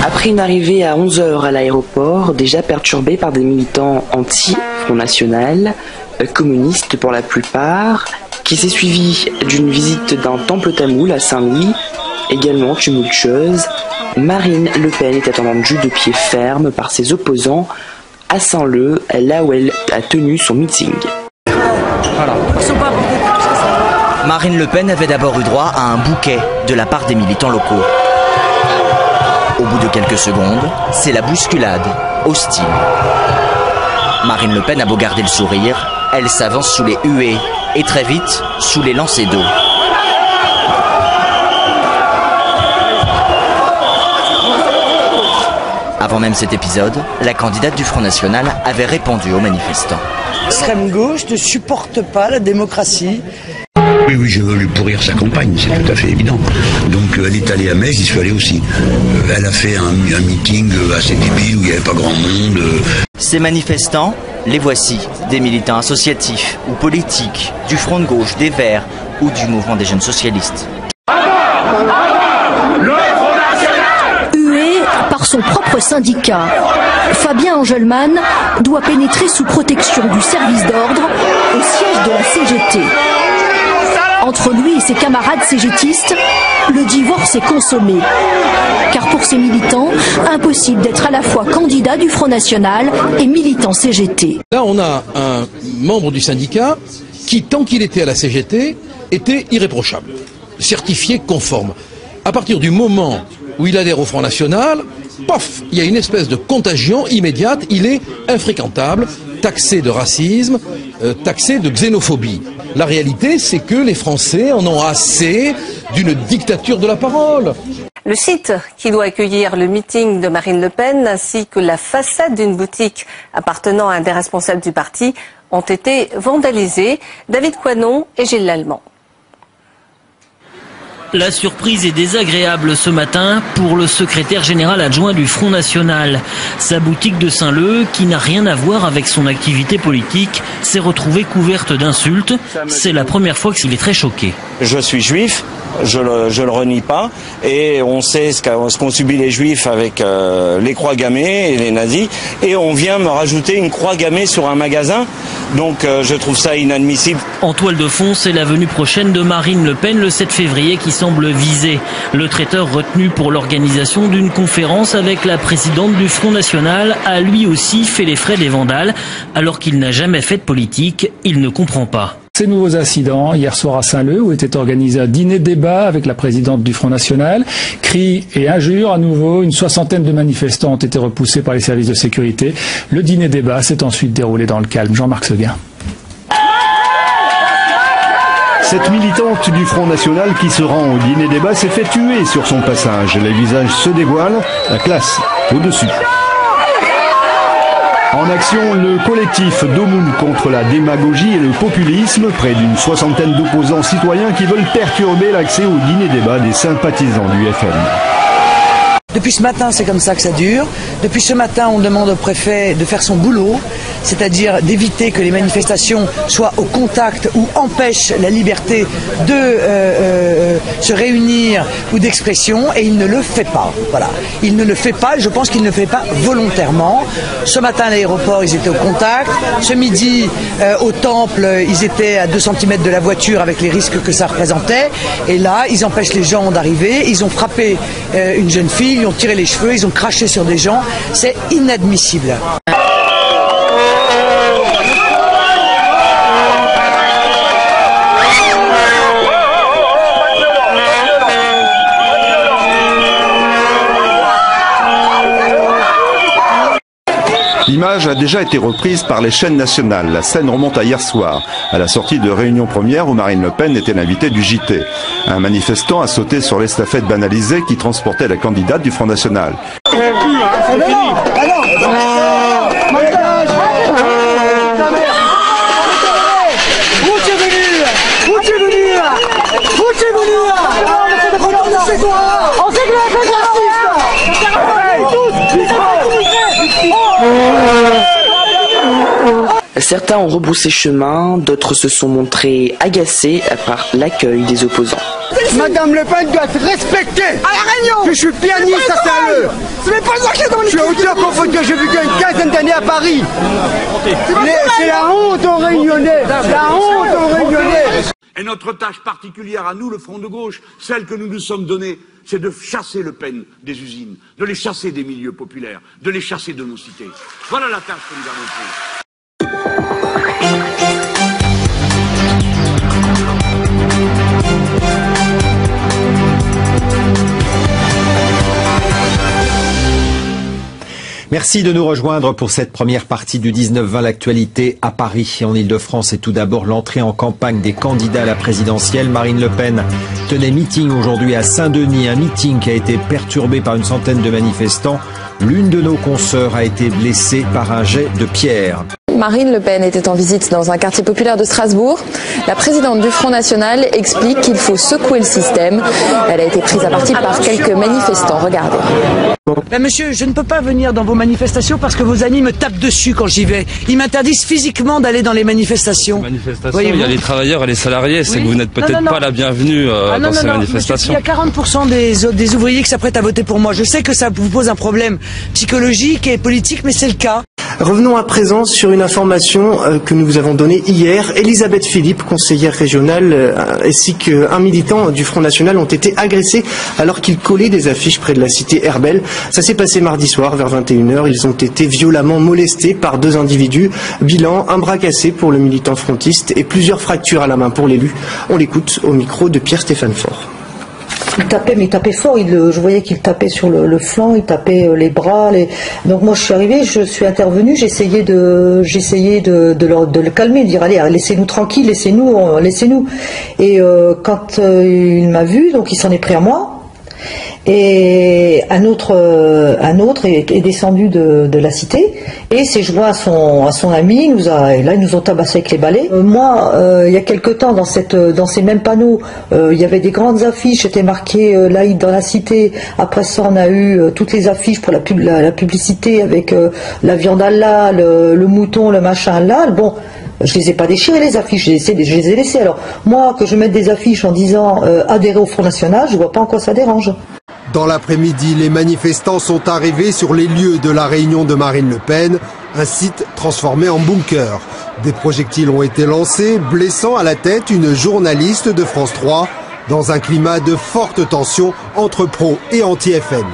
Après une arrivée à 11 h à l'aéroport, déjà perturbé par des militants anti-Front National, communistes pour la plupart, qui s'est suivi d'une visite d'un temple tamoul à Saint-Louis, également tumultueuse, Marine Le Pen est attendue de pied ferme par ses opposants à Saint-Leu, là où elle a tenu son meeting. Voilà. Marine Le Pen avait d'abord eu droit à un bouquet de la part des militants locaux. Au bout de quelques secondes, c'est la bousculade, hostile. Marine Le Pen a beau garder le sourire, elle s'avance sous les huées et très vite sous les lancers d'eau. Avant même cet épisode, la candidate du Front National avait répondu aux manifestants. L'extrême gauche ne supporte pas la démocratie. Oui, je veux lui pourrir sa campagne, c'est tout à fait évident. Donc elle est allée à Metz, j'y suis allé aussi. Elle a fait un meeting assez débile où il n'y avait pas grand monde. Ces manifestants, les voici, des militants associatifs ou politiques, du Front de gauche, des Verts ou du mouvement des jeunes socialistes. Hué par son propre syndicat, Fabien Angelman doit pénétrer sous protection du service d'ordre au siège de la CGT. Entre lui et ses camarades cégétistes, le divorce est consommé. Car pour ces militants, impossible d'être à la fois candidat du Front National et militant CGT. Là, on a un membre du syndicat qui, tant qu'il était à la CGT, était irréprochable, certifié conforme. À partir du moment où il adhère au Front National, paf, il y a une espèce de contagion immédiate, il est infréquentable, taxé de racisme, taxé de xénophobie. La réalité, c'est que les Français en ont assez d'une dictature de la parole. Le site qui doit accueillir le meeting de Marine Le Pen ainsi que la façade d'une boutique appartenant à un des responsables du parti ont été vandalisés. David Coinon et Gilles Lallemand. La surprise est désagréable ce matin pour le secrétaire général adjoint du Front National. Sa boutique de Saint-Leu, qui n'a rien à voir avec son activité politique, s'est retrouvée couverte d'insultes. C'est la première fois qu'il est très choqué. Je suis juif, je le renie pas, et on sait ce qu'ont subi les juifs avec les croix gammées et les nazis, et on vient me rajouter une croix gammée sur un magasin, donc je trouve ça inadmissible. En toile de fond, c'est la venue prochaine de Marine Le Pen le 7 février qui semble visé. Le traiteur retenu pour l'organisation d'une conférence avec la présidente du Front National a lui aussi fait les frais des vandales. Alors qu'il n'a jamais fait de politique, il ne comprend pas. Ces nouveaux incidents, hier soir à Saint-Leu, où était organisé un dîner-débat avec la présidente du Front National. Cris et injures à nouveau, une soixantaine de manifestants ont été repoussés par les services de sécurité. Le dîner-débat s'est ensuite déroulé dans le calme. Jean-Marc Seguin. Cette militante du Front National qui se rend au dîner-débat s'est fait tuer sur son passage. Les visages se dévoilent, la classe au-dessus. En action, le collectif d'Omoun contre la démagogie et le populisme, près d'une soixantaine d'opposants citoyens qui veulent perturber l'accès au dîner-débat des sympathisants du FN. Depuis ce matin, c'est comme ça que ça dure. Depuis ce matin, on demande au préfet de faire son boulot, c'est-à-dire d'éviter que les manifestations soient au contact ou empêchent la liberté de se réunir ou d'expression, et il ne le fait pas. Voilà. Il ne le fait pas, et je pense qu'il ne le fait pas volontairement. Ce matin à l'aéroport, ils étaient au contact. Ce midi, au temple, ils étaient à 2 cm de la voiture avec les risques que ça représentait. Et là, ils empêchent les gens d'arriver. Ils ont frappé une jeune fille, ils ont tiré les cheveux, ils ont craché sur des gens. C'est inadmissible. L'image a déjà été reprise par les chaînes nationales. La scène remonte à hier soir, à la sortie de Réunion Première où Marine Le Pen était l'invitée du JT. Un manifestant a sauté sur l'estafette banalisée qui transportait la candidate du Front National. Certains ont rebroussé chemin, d'autres se sont montrés agacés par l'accueil des opposants. Madame Le Pen doit être respectée. À la Réunion, je suis pianiste à Saint-Leu. vais pas marcher dans les... Je suis auteur confondre que j'ai vécu une quinzaine d'années à Paris. C'est la honte aux Réunionnais. La honte aux Réunionnais. Et notre tâche particulière à nous, le Front de gauche, celle que nous nous sommes donnée, c'est de chasser Le Pen des usines, de les chasser des milieux populaires, de les chasser de nos cités. Voilà la tâche que nous avons prise. Merci de nous rejoindre pour cette première partie du 19-20, l'actualité à Paris et en Ile-de-France. Et tout d'abord l'entrée en campagne des candidats à la présidentielle. Marine Le Pen tenait meeting aujourd'hui à Saint-Denis, un meeting qui a été perturbé par une centaine de manifestants. L'une de nos consoeurs a été blessée par un jet de pierre. Marine Le Pen était en visite dans un quartier populaire de Strasbourg. La présidente du Front National explique qu'il faut secouer le système. Elle a été prise à partie par quelques manifestants. Regardez. Ben monsieur, je ne peux pas venir dans vos manifestations parce que vos amis me tapent dessus quand j'y vais. Ils m'interdisent physiquement d'aller dans les manifestations. Il y a les travailleurs et les salariés, c'est que vous n'êtes peut-être pas la bienvenue dans ces manifestations. Il y a 40% des ouvriers qui s'apprêtent à voter pour moi. Je sais que ça vous pose un problème psychologique et politique, mais c'est le cas. Revenons à présent sur une information que nous vous avons donnée hier. Elisabeth Philippe, conseillère régionale, ainsi qu'un militant du Front National ont été agressés alors qu'ils collaient des affiches près de la cité Herbel. Ça s'est passé mardi soir vers 21h. Ils ont été violemment molestés par deux individus. Bilan, un bras cassé pour le militant frontiste et plusieurs fractures à la main pour l'élu. On l'écoute au micro de Pierre-Stéphane Faure. Il tapait, mais il tapait fort. Je voyais qu'il tapait sur le flanc, il tapait les bras. Donc moi, je suis arrivée, je suis intervenue, j'essayais de le calmer, de dire allez, laissez-nous tranquille, laissez-nous. Et quand il m'a vu, donc il s'en est pris à moi. Et un autre est descendu de la cité et s'est joint à son ami. Ils nous ont tabassé avec les balais. Moi, il y a quelque temps, dans ces mêmes panneaux, il y avait des grandes affiches. C'était marqué laïque dans la cité. Après ça, on a eu toutes les affiches pour la publicité avec la viande Allah, le mouton, le machin Allah. Bon. Je les ai pas déchirées les affiches, je les ai laissées. Alors moi, que je mette des affiches en disant adhérer au Front National, je vois pas en quoi ça dérange. Dans l'après-midi, les manifestants sont arrivés sur les lieux de la réunion de Marine Le Pen, un site transformé en bunker. Des projectiles ont été lancés, blessant à la tête une journaliste de France 3, dans un climat de forte tension entre pro et anti-FN.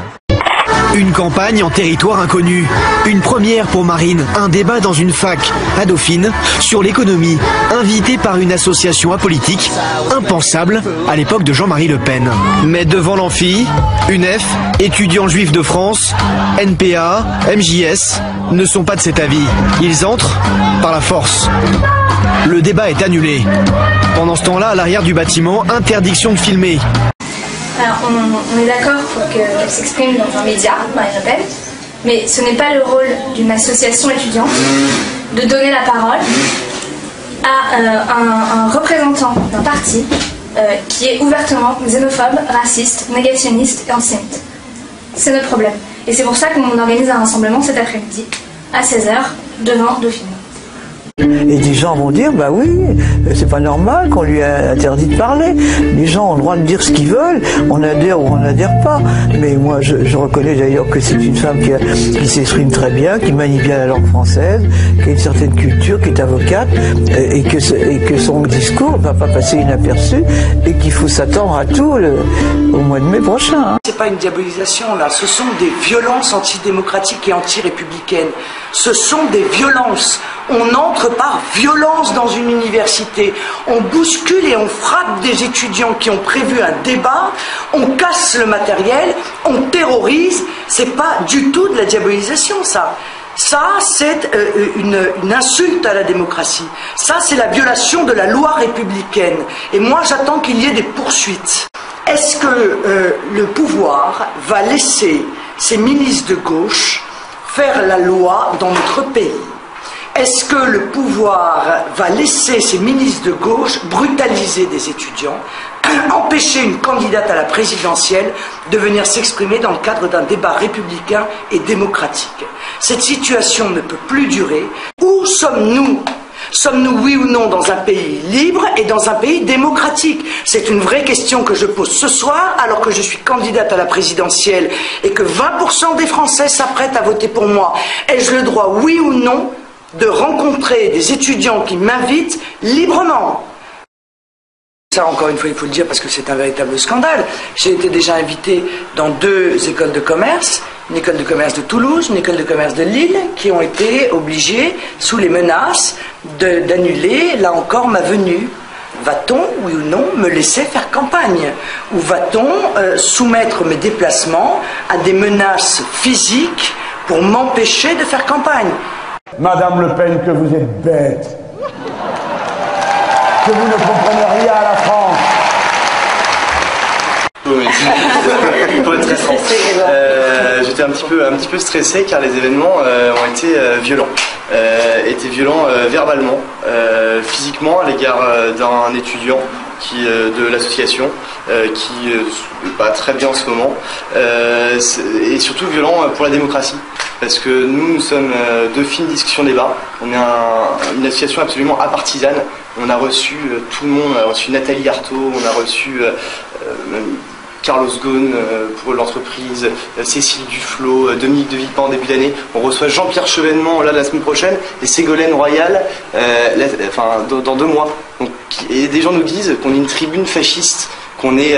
Une campagne en territoire inconnu. Une première pour Marine. Un débat dans une fac à Dauphine sur l'économie, invité par une association apolitique, impensable à l'époque de Jean-Marie Le Pen. Mais devant l'amphi, UNEF, étudiants juifs de France, NPA, MJS ne sont pas de cet avis. Ils entrent par la force. Le débat est annulé. Pendant ce temps-là, à l'arrière du bâtiment, interdiction de filmer. Alors, on est d'accord pour qu'elle s'exprime dans un média, Marine Le Pen, mais ce n'est pas le rôle d'une association étudiante de donner la parole à un représentant d'un parti qui est ouvertement xénophobe, raciste, négationniste et antisémite. C'est notre problème. Et c'est pour ça qu'on organise un rassemblement cet après-midi, à 16h, devant Dauphine. Et des gens vont dire, bah oui, c'est pas normal qu'on lui a interdit de parler. Les gens ont le droit de dire ce qu'ils veulent, on adhère ou on n'adhère pas. Mais moi, je reconnais d'ailleurs que c'est une femme qui s'exprime très bien, qui manie bien la langue française, qui a une certaine culture, qui est avocate, et que son discours ne va pas passer inaperçu, et qu'il faut s'attendre à tout au mois de mai prochain. C'est pas une diabolisation là, ce sont des violences antidémocratiques et anti-républicaines. Ce sont des violences. On entre par violence dans une université, on bouscule et on frappe des étudiants qui ont prévu un débat, on casse le matériel, on terrorise. C'est pas du tout de la diabolisation, ça. Ça, c'est une insulte à la démocratie. Ça, c'est la violation de la loi républicaine. Et moi, j'attends qu'il y ait des poursuites. Est-ce que le pouvoir va laisser ces milices de gauche faire la loi dans notre pays? Est-ce que le pouvoir va laisser ces milices de gauche brutaliser des étudiants, empêcher une candidate à la présidentielle de venir s'exprimer dans le cadre d'un débat républicain et démocratique? Cette situation ne peut plus durer. Où sommes-nous? Sommes-nous oui ou non dans un pays libre et dans un pays démocratique? C'est une vraie question que je pose ce soir alors que je suis candidate à la présidentielle et que 20% des Français s'apprêtent à voter pour moi. Ai-je le droit, oui ou non, de rencontrer des étudiants qui m'invitent librement? Ça, encore une fois, il faut le dire parce que c'est un véritable scandale. J'ai été déjà invité dans 2 écoles de commerce, une école de commerce de Toulouse, une école de commerce de Lille, qui ont été obligées, sous les menaces, d'annuler, là encore, ma venue. Va-t-on, oui ou non, me laisser faire campagne? Ou va-t-on soumettre mes déplacements à des menaces physiques pour m'empêcher de faire campagne? Madame Le Pen, que vous êtes bête, que vous ne comprenez rien à la France. Oui, pour être très franc, j'étais un petit peu stressé car les événements ont été violents. Verbalement, physiquement à l'égard d'un étudiant de l'association qui n'est pas très bien en ce moment, et surtout violent pour la démocratie. Parce que nous sommes 2 films discussion-débat. On est une association absolument apartisane. On a reçu tout le monde. On a reçu Nathalie Arthaud, on a reçu Carlos Ghosn pour l'entreprise, Cécile Duflot, Dominique de Villepin en début d'année. On reçoit Jean-Pierre Chevènement la semaine prochaine et Ségolène Royal dans 2 mois. Donc, et des gens nous disent qu'on est une tribune fasciste, qu'on est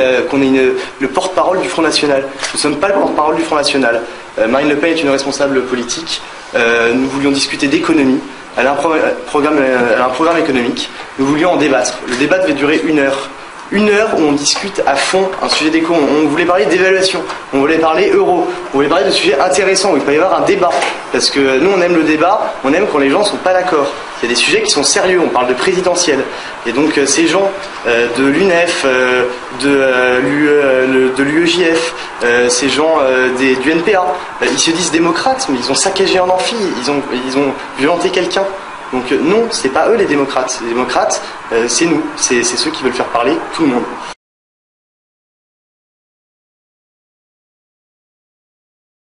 le porte-parole du Front National. Nous ne sommes pas le porte-parole du Front National. Marine Le Pen est une responsable politique. Nous voulions discuter d'économie. Elle a un programme économique. Nous voulions en débattre. Le débat devait durer 1 heure. 1 heure où on discute à fond un sujet d'éco. On voulait parler d'évaluation, on voulait parler euro, on voulait parler de sujets intéressants où il peut y avoir un débat. Parce que nous on aime le débat, on aime quand les gens ne sont pas d'accord. Il y a des sujets qui sont sérieux, on parle de présidentiel. Et donc ces gens de l'UNEF, de l'UEJF, ces gens du NPA, ils se disent démocrates, mais ils ont saccagé un amphi, ils ont violenté quelqu'un. Donc non, c'est pas eux les démocrates. Les démocrates, c'est nous, c'est ceux qui veulent faire parler tout le monde.